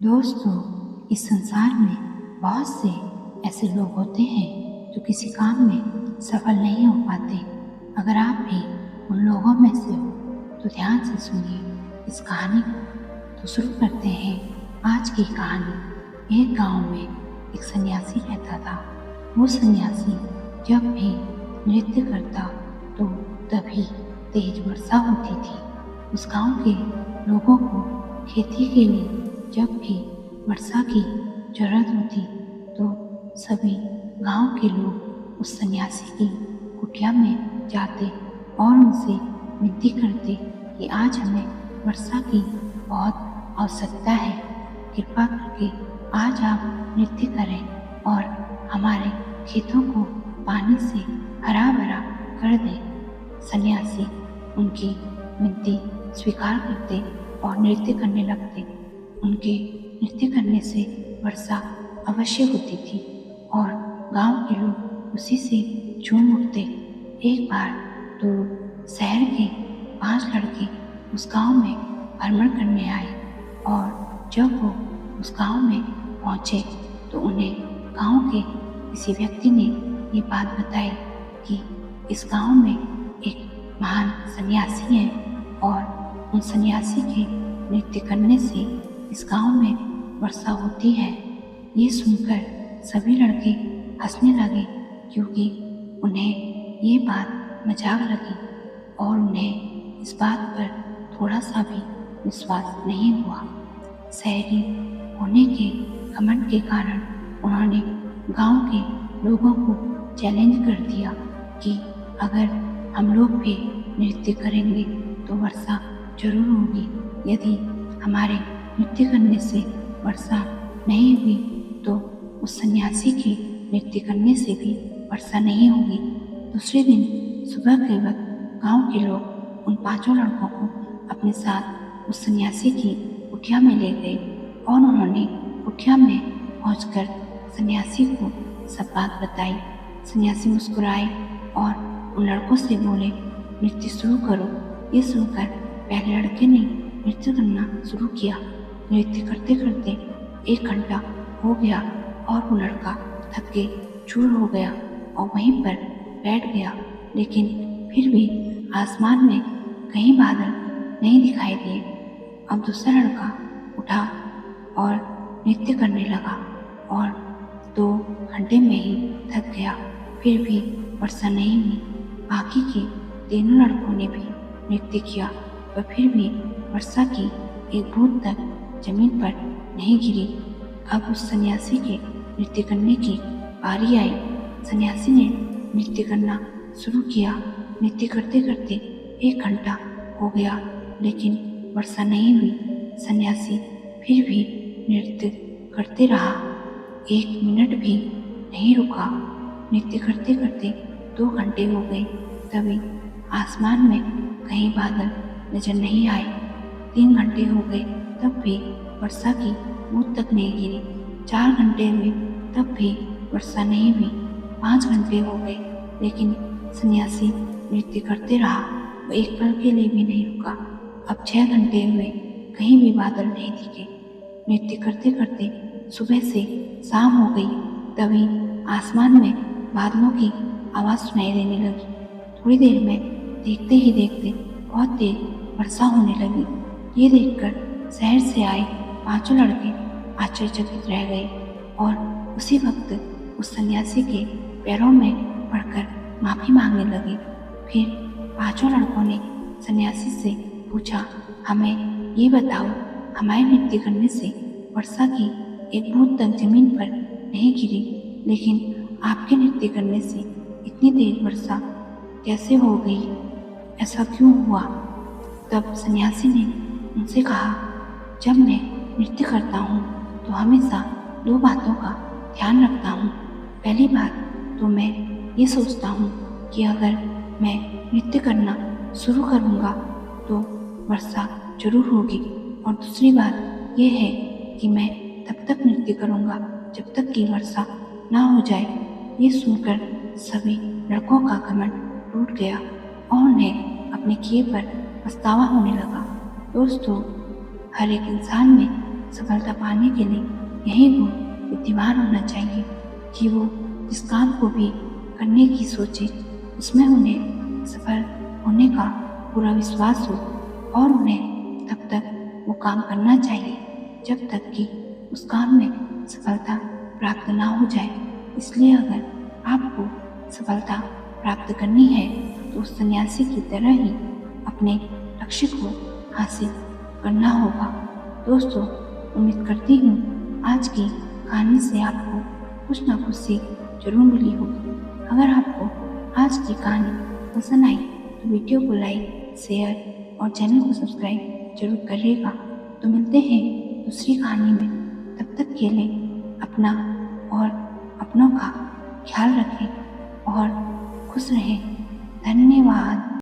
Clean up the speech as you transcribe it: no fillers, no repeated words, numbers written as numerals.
दोस्तों, इस संसार में बहुत से ऐसे लोग होते हैं जो किसी काम में सफल नहीं हो पाते। अगर आप भी उन लोगों में से हो तो ध्यान से सुनिए इस कहानी को। तो शुरू करते हैं आज की कहानी। एक गांव में एक सन्यासी रहता था। वो सन्यासी जब भी नृत्य करता तो तभी तेज वर्षा होती थी। उस गांव के लोगों को खेती के लिए जब भी वर्षा की जरूरत होती तो सभी गांव के लोग उस सन्यासी की कुटिया में जाते और उनसे विनती करते कि आज हमें वर्षा की बहुत आवश्यकता है। कृपा करके आज आप नृत्य करें और हमारे खेतों को पानी से हरा भरा कर दें। सन्यासी उनकी विनती स्वीकार करते और नृत्य करने लगते। उनके नृत्य करने से वर्षा अवश्य होती थी और गांव के लोग उसी से झूम उठते। एक बार तो शहर के 5 लड़के उस गांव में भ्रमण करने आए और जब वो उस गांव में पहुंचे तो उन्हें गांव के किसी व्यक्ति ने ये बात बताई कि इस गांव में एक महान सन्यासी है और उन सन्यासी के नृत्य करने से इस गांव में वर्षा होती है। ये सुनकर सभी लड़के हंसने लगे क्योंकि उन्हें ये बात मजाक लगी और उन्हें इस बात पर थोड़ा सा भी विश्वास नहीं हुआ। शहरी होने के घमंड के कारण उन्होंने गांव के लोगों को चैलेंज कर दिया कि अगर हम लोग भी नृत्य करेंगे तो वर्षा जरूर होगी। यदि हमारे नृत्य करने से वर्षा नहीं हुई तो उस सन्यासी के नृत्य करने से भी वर्षा नहीं होगी। दूसरे दिन सुबह के वक्त गांव के लोग उन 5 लड़कों को अपने साथ उस सन्यासी की कुटिया में ले गए और उन्होंने कुटिया में पहुंचकर सन्यासी को सब बात बताई। सन्यासी मुस्कुराए और उन लड़कों से बोले, नृत्य शुरू करो। ये सुनकर पहले लड़के ने नृत्य करना शुरू किया। नृत्य करते करते 1 घंटा हो गया और वो लड़का थक के चूर हो गया और वहीं पर बैठ गया। लेकिन फिर भी आसमान में कहीं बादल नहीं दिखाई दिए। अब दूसरा लड़का उठा और नृत्य करने लगा और 2 घंटे में ही थक गया। फिर भी वर्षा नहीं हुई। बाकी के तीनों लड़कों ने भी नृत्य किया पर फिर भी वर्षा की एक बूंद तक जमीन पर नहीं गिरी। अब उस सन्यासी के नृत्य करने की बारी आई। सन्यासी ने नृत्य करना शुरू किया। नृत्य करते करते 1 घंटा हो गया लेकिन वर्षा नहीं हुई। सन्यासी फिर भी नृत्य करते रहा। 1 मिनट भी नहीं रुका। नृत्य करते करते 2 घंटे हो गए। तभी आसमान में कहीं बादल नजर नहीं आए। 3 घंटे हो गए तब भी वर्षा की बूंद तक नहीं गिरी। 4 घंटे हुए तब भी वर्षा नहीं हुई। 5 घंटे हो गए लेकिन सन्यासी नृत्य करते रहा। वो एक पल के लिए भी नहीं रुका। अब 6 घंटे हुए, कहीं भी बादल नहीं दिखे। नृत्य करते करते सुबह से शाम हो गई। तभी आसमान में बादलों की आवाज़ सुनाई देने लगी। थोड़ी देर में देखते ही देखते बहुत तेज वर्षा होने लगी। ये देखकर शहर से आए 5 लड़के आश्चर्यचकित रह गए और उसी वक्त उस सन्यासी के पैरों में पड़कर माफ़ी मांगने लगे। फिर 5 लड़कों ने सन्यासी से पूछा, हमें ये बताओ, हमारे नृत्य करने से वर्षा की एक बूंद तक जमीन पर नहीं गिरी लेकिन आपके नृत्य करने से इतनी तेज वर्षा कैसे हो गई? ऐसा क्यों हुआ? तब सन्यासी ने उनसे कहा, जब मैं नृत्य करता हूँ तो हमेशा 2 बातों का ध्यान रखता हूँ। पहली बात तो मैं ये सोचता हूँ कि अगर मैं नृत्य करना शुरू करूँगा तो वर्षा जरूर होगी और दूसरी बात यह है कि मैं तब तक नृत्य करूँगा जब तक कि वर्षा ना हो जाए। ये सुनकर सभी लड़कों का घमंड टूट गया और उन्हें अपने किए पर पछतावा होने लगा। दोस्तों, हर एक इंसान में सफलता पाने के लिए यही गुण विद्यमान होना चाहिए कि वो जिस काम को भी करने की सोचे उसमें उन्हें सफल होने का पूरा विश्वास हो और उन्हें तब तक वो काम करना चाहिए जब तक कि उस काम में सफलता प्राप्त ना हो जाए। इसलिए अगर आपको सफलता प्राप्त करनी है तो उस सन्यासी की तरह ही अपने लक्ष्य को हासिल करना होगा। दोस्तों, उम्मीद करती हूँ आज की कहानी से आपको कुछ ना कुछ सीख जरूर मिली होगी। अगर आपको आज की कहानी पसंद आई तो वीडियो को लाइक, शेयर और चैनल को सब्सक्राइब जरूर करिएगा। तो मिलते हैं दूसरी कहानी में। तब तक के लिए अपना और अपनों का ख्याल रखें और खुश रहें। धन्यवाद।